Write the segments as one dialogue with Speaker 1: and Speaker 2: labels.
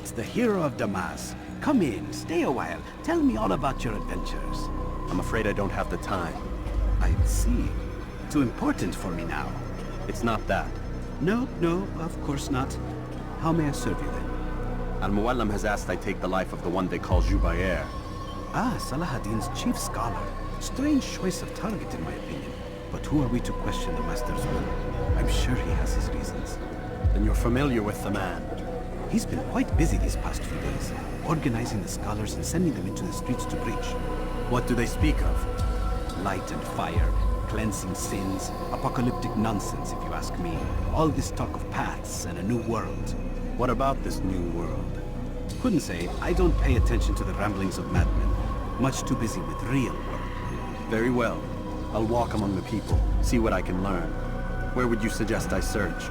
Speaker 1: it's the hero of Damas. Come in, stay a while. Tell me all about your adventures.
Speaker 2: I'm afraid I don't have the time.
Speaker 1: I see. Too important for me now.
Speaker 2: It's not that.
Speaker 1: No, of course not. How may I serve you then?
Speaker 2: Al-Muallim has asked I take the life of the one they call Jubair.
Speaker 1: Ah, Salahuddin's chief scholar. Strange choice of target in my opinion. But who are we to question the master's will? I'm sure he has his reasons.
Speaker 2: Then you're familiar with the man.
Speaker 1: He's been quite busy these past few days, organizing the scholars and sending them into the streets to preach.
Speaker 2: What do they speak of?
Speaker 1: Light and fire, cleansing sins, apocalyptic nonsense if you ask me. All this talk of paths and a new world.
Speaker 2: What about this new world?
Speaker 1: Couldn't say. I don't pay attention to the ramblings of madmen. Much too busy with real work.
Speaker 2: Very well. I'll walk among the people, see what I can learn. Where would you suggest I search?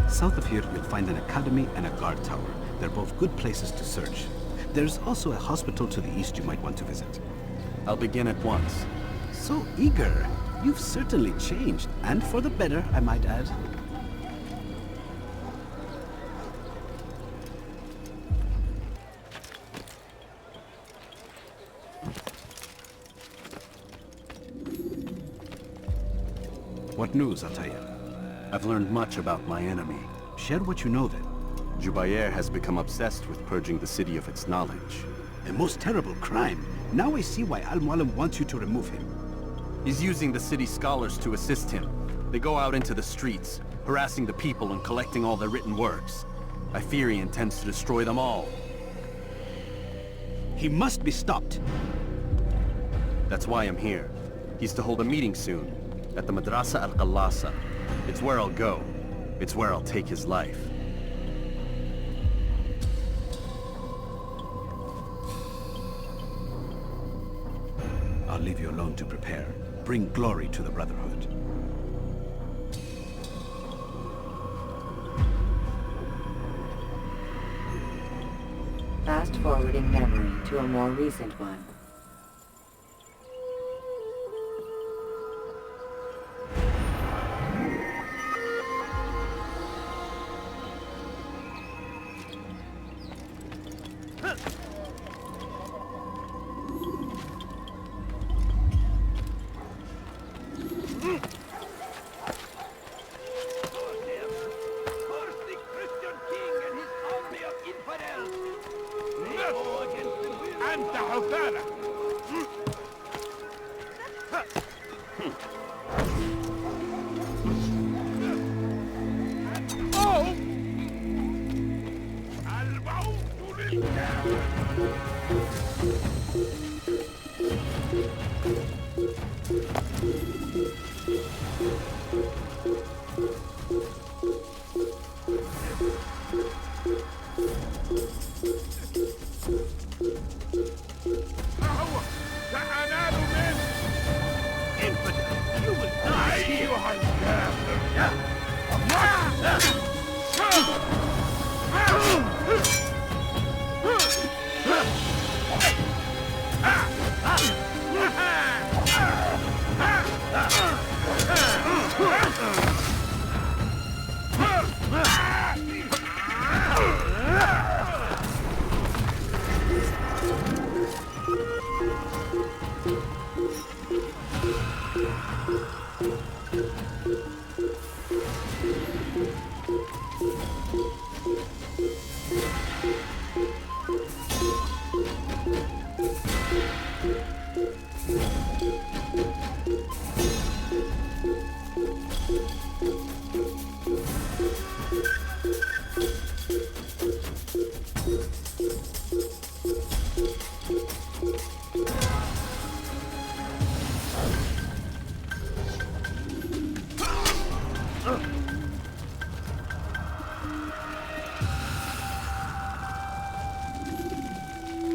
Speaker 1: South of here, you'll find an academy and a guard tower. They're both good places to search. There's also a hospital to the east you might want to visit.
Speaker 2: I'll begin at once.
Speaker 1: So eager. You've certainly changed, and for the better, I might add. What news, Ataya?
Speaker 2: I've learned much about my enemy.
Speaker 1: Share what you know then.
Speaker 2: Jubair has become obsessed with purging the city of its knowledge.
Speaker 1: A most terrible crime. Now I see why Al-Muallim wants you to remove him.
Speaker 2: He's using the city scholars to assist him. They go out into the streets, harassing the people and collecting all their written works. I fear he intends to destroy them all.
Speaker 1: He must be stopped.
Speaker 2: That's why I'm here. He's to hold a meeting soon, at the Madrasa al-Qallasa. It's where I'll go. It's where I'll take his life.
Speaker 1: I'll leave you alone to prepare. Bring glory to the Brotherhood.
Speaker 3: Fast-forwarding memory to a more recent one.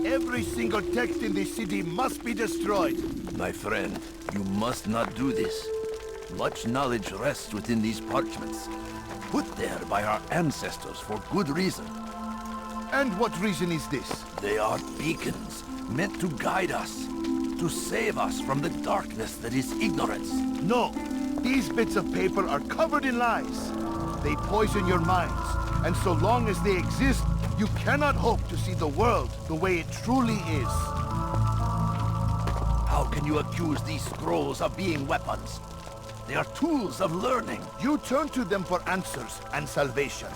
Speaker 4: Every single text in this city must be destroyed.
Speaker 5: My friend, you must not do this. Much knowledge rests within these parchments, put there by our ancestors for good reason.
Speaker 4: And what reason is this?
Speaker 5: They are beacons, meant to guide us, to save us from the darkness that is ignorance.
Speaker 4: No, these bits of paper are covered in lies. They poison your minds, and so long as they exist, You cannot hope to see the world the way it truly is.
Speaker 5: How can you accuse these scrolls of being weapons? They are tools of learning.
Speaker 4: You turn to them for answers and salvation.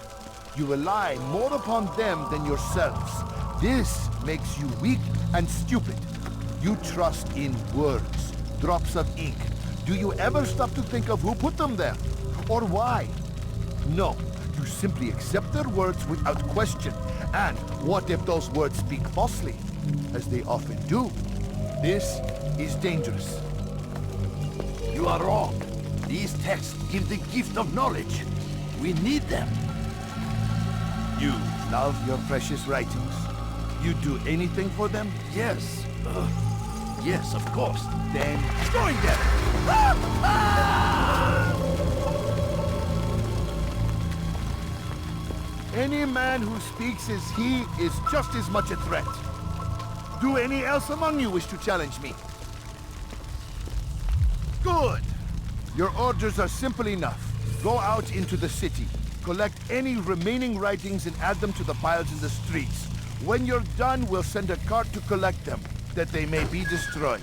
Speaker 4: You rely more upon them than yourselves. This makes you weak and stupid. You trust in words, drops of ink. Do you ever stop to think of who put them there? Or why? No, you simply accept their words without question. And what if those words speak falsely? As they often do. This is dangerous.
Speaker 5: You are wrong. These texts give the gift of knowledge. We need them.
Speaker 4: You love your precious writings. You do anything for them?
Speaker 5: Yes. Yes, of course.
Speaker 4: Then join them! Any man who speaks as he is just as much a threat. Do any else among you wish to challenge me? Good! Your orders are simple enough. Go out into the city, collect any remaining writings and add them to the piles in the streets. When you're done, we'll send a cart to collect them, that they may be destroyed.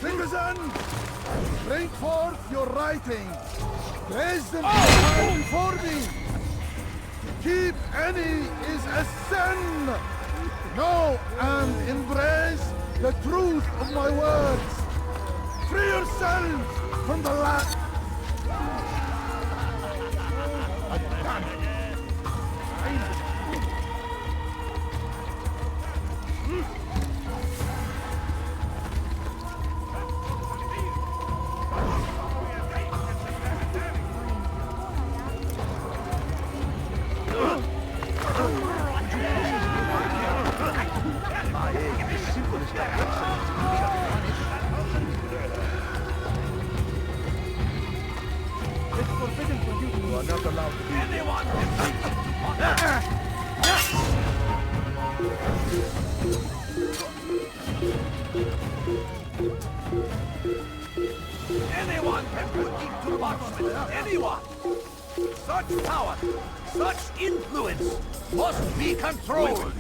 Speaker 4: Citizen, bring forth your writings. Place them before me. Keep any is a sin. Know and embrace the truth of my words. Free yourselves from the lack. You are not allowed to be anyone.
Speaker 5: Anyone can put ink to parchment. Anyone. Such power, such influence must be controlled.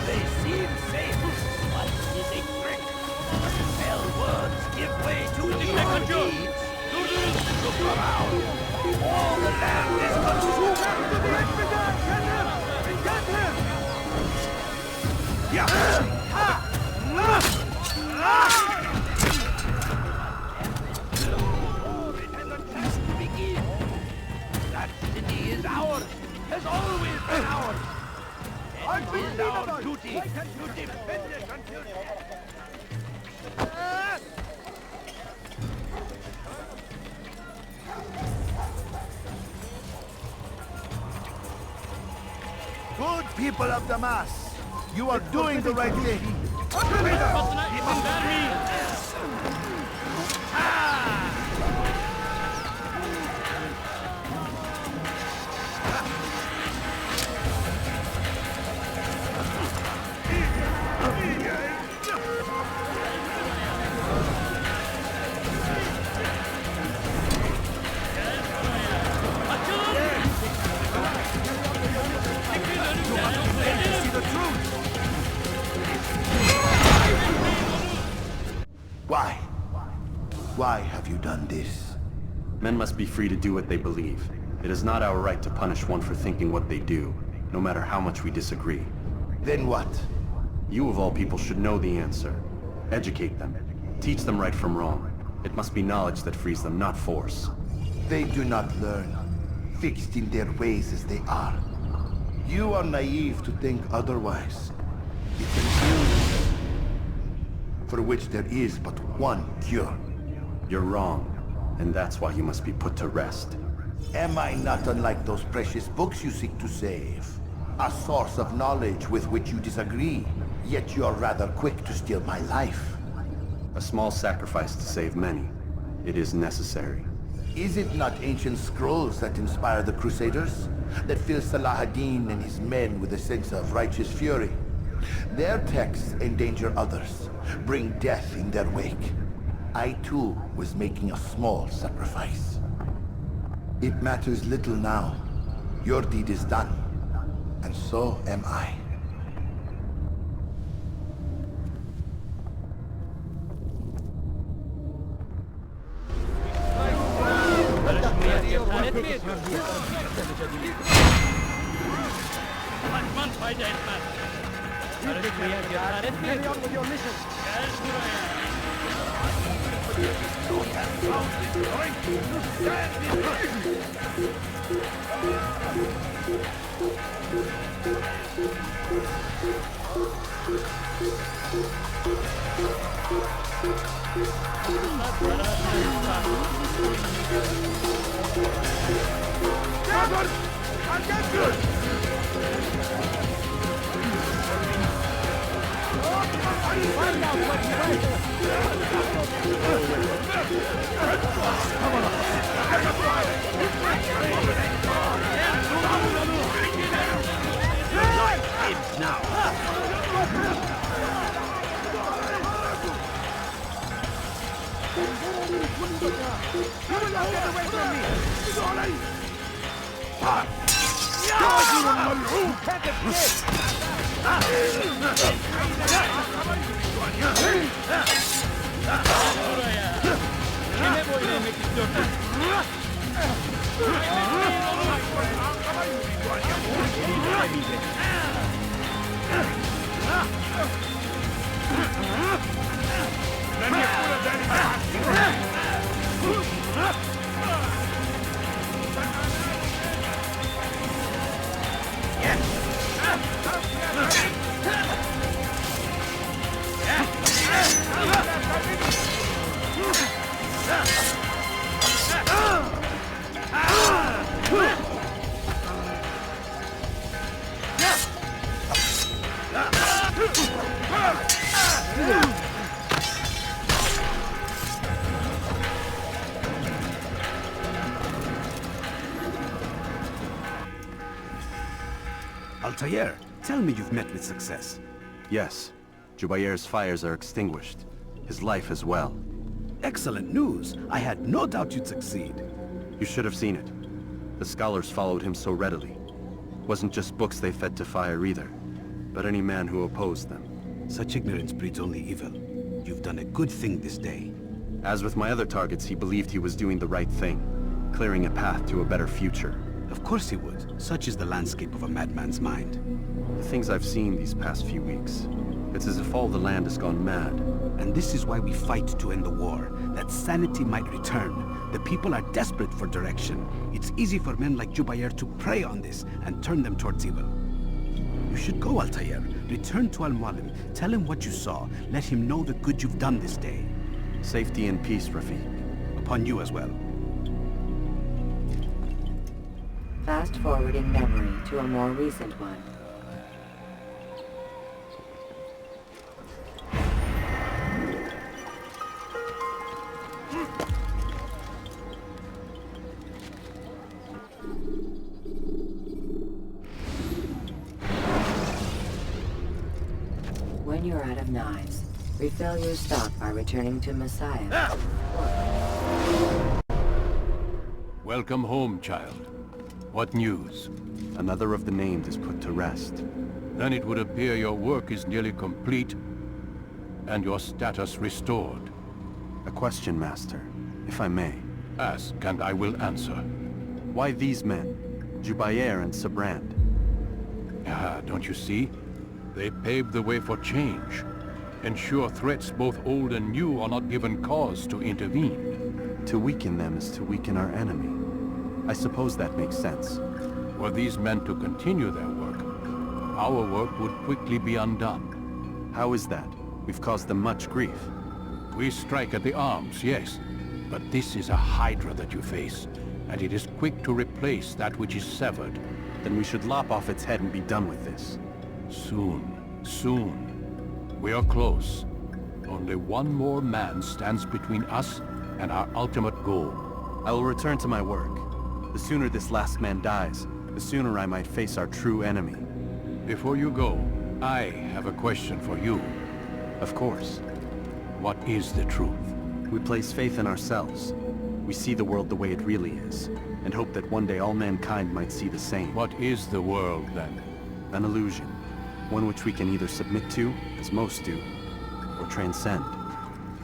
Speaker 5: They seem safe, but it is a trick. Tell words give way to evil deeds. Look around. All the land is consumed.
Speaker 4: Get him!
Speaker 5: Begin. That city is ours, has always been ours. It is our duty to defend it until death.
Speaker 4: Good people of the mass, you are doing the right thing. Why? Why have you done this?
Speaker 2: Men must be free to do what they believe. It is not our right to punish one for thinking what they do, no matter how much we disagree.
Speaker 4: Then what?
Speaker 2: You of all people should know the answer. Educate them. Teach them right from wrong. It must be knowledge that frees them, not force.
Speaker 4: They do not learn, fixed in their ways as they are. You are naive to think otherwise. It's an illness. for which there is but one cure.
Speaker 2: You're wrong, and that's why you must be put to rest.
Speaker 4: Am I not unlike those precious books you seek to save? A source of knowledge with which you disagree, yet you're rather quick to steal my life.
Speaker 2: A small sacrifice to save many. It is necessary.
Speaker 4: Is it not ancient scrolls that inspire the Crusaders? That fill Salah ad-Din and his men with a sense of righteous fury? Their texts endanger others, bring death in their wake. I too was making a small sacrifice. It matters little now. Your deed is done, and so am I.
Speaker 5: Carry on with your mission.
Speaker 1: Altair, tell me you've met with success.
Speaker 2: Yes, Jubair's fires are extinguished. His life as well.
Speaker 1: Excellent news. I had no doubt you'd succeed.
Speaker 2: You should have seen it. The scholars followed him so readily. Wasn't just books they fed to fire either, but any man who opposed them.
Speaker 1: Such ignorance breeds only evil. You've done a good thing this day.
Speaker 2: As with my other targets, he believed he was doing the right thing, clearing a path to a better future.
Speaker 1: Of course he would. Such is the landscape of a madman's mind.
Speaker 2: The things I've seen these past few weeks, it's as if all the land has gone mad.
Speaker 1: And this is why we fight to end the war, that sanity might return. The people are desperate for direction. It's easy for men like Jubair to prey on this and turn them towards evil. You should go, Altair. Return to Al-Mualim. Tell him what you saw. Let him know the good you've done this day.
Speaker 2: Safety and peace, Rafiq.
Speaker 1: Upon you as well.
Speaker 3: Fast-forwarding memory to a more recent one. When you're out of knives, refill your stock by returning to Messiah.
Speaker 6: Welcome home, child. What news?
Speaker 2: Another of the named is put to rest.
Speaker 6: Then it would appear your work is nearly complete, and your status restored.
Speaker 2: A question, Master, if I may.
Speaker 6: Ask, and I will answer.
Speaker 2: Why these men? Jubair and Sabrand?
Speaker 6: Ah, don't you see? They paved the way for change. Ensure threats both old and new are not given cause to intervene.
Speaker 2: To weaken them is to weaken our enemy. I suppose that makes sense.
Speaker 6: Were these men to continue their work, our work would quickly be undone.
Speaker 2: How is that? We've caused them much grief.
Speaker 6: We strike at the arms, yes. But this is a hydra that you face, and it is quick to replace that which is severed.
Speaker 2: Then we should lop off its head and be done with this.
Speaker 6: Soon, soon. We are close. Only one more man stands between us and our ultimate goal.
Speaker 2: I will return to my work. The sooner this last man dies, the sooner I might face our true enemy.
Speaker 6: Before you go, I have a question for you.
Speaker 2: Of course.
Speaker 6: What is the truth?
Speaker 2: We place faith in ourselves. We see the world the way it really is, and hope that one day all mankind might see the same.
Speaker 6: What is the world, then?
Speaker 2: An illusion. One which we can either submit to, as most do, or transcend.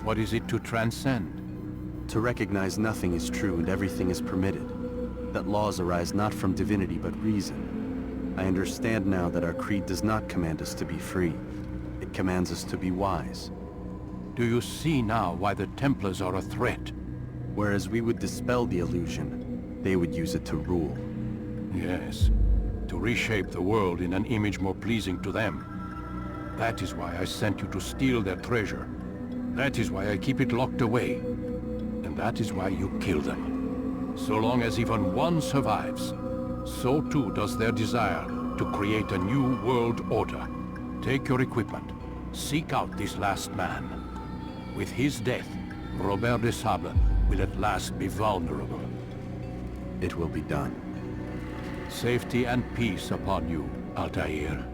Speaker 6: What is it to transcend?
Speaker 2: To recognize nothing is true and everything is permitted. That laws arise not from divinity but reason. I understand now that our creed does not command us to be free. It commands us to be wise.
Speaker 6: Do you see now why the Templars are a threat?
Speaker 2: Whereas we would dispel the illusion, they would use it to rule.
Speaker 6: Yes, to reshape the world in an image more pleasing to them. That is why I sent you to steal their treasure. That is why I keep it locked away. And that is why you kill them. So long as even one survives, so too does their desire to create a new world order. Take your equipment. Seek out this last man. With his death, Robert de Sable will at last be vulnerable.
Speaker 2: It will be done.
Speaker 6: Safety and peace upon you, Altair.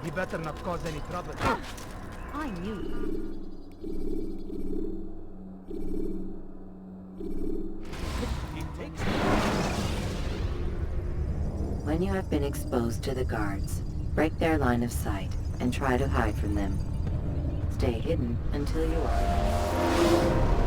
Speaker 7: You better not cause any trouble.
Speaker 8: I knew.
Speaker 3: When you have been exposed to the guards, break their line of sight and try to hide from them. Stay hidden until you are.